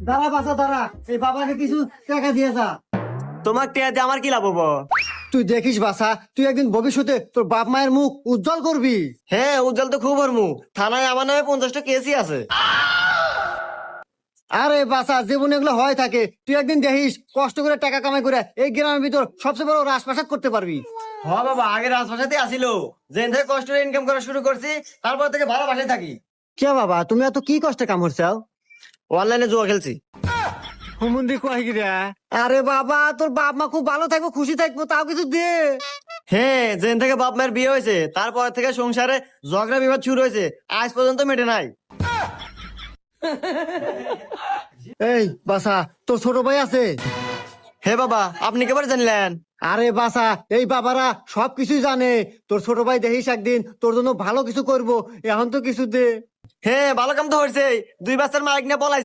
দাঁড়া বাসা দাঁড়া, এই বাবাকে কিছু টাকা দিয়ে যা। তোমার টিয়া দিয়ে আমার কি লাভ হবো? তুই দেখিস বাসা, তুই একদিন ভবিষ্যতে তোর বাপ মায়ের মুখ উজ্জ্বল করবি। হ্যাঁ, উজ্জ্বল তো খুব হরমু। থানায় আমার নামে 50টা কেসই আছে। আরে বাসা, জীবনে এগুলো হয় থাকে, তুই একদিন দেখিস কষ্ট করে টাকা কামাই করে এই গ্রামের ভিতর সবচেয়ে বড় রাজপ্রাসাদ করতে পারবি। হ বাবা, আগে রাজভাষাতে আসিল, যেন থেকে কষ্ট করে ইনকাম করা শুরু করছি, তারপর থেকে ভালো বাসায় থাকি। কে বাবা, তুমি এত কি কষ্টে কাম করছাও? অনলাইনে জুয়া খেলছি। হুমুন্দি কয় কি রে? আরে বাবা, তোর বাপ মা খুব ভালো থাকবো, খুশি থাকবো, তাও কিছু দে। হ্যাঁ, যেন থেকে বাপ মায়ের বিয়ে হয়েছে তারপর থেকে সংসারে ঝগড়া বিবাদ শুরু হয়েছে, আজ পর্যন্ত মেটে নাই। এই বাসা, তোর ছোট ভাই আছে? হে বাবা, আপনি কেবার জানলেন? আরে বাসা, এই বাবারা সবকিছুই জানে। তোর ছোট ভাই দেখিস একদিন তোর জন্য ভালো কিছু করব, এখন তো কিছু দে। হ্যাঁ, ভালো কাম তো হয়েছে। 2 বাচ্চার মাইক নিয়ে পলাই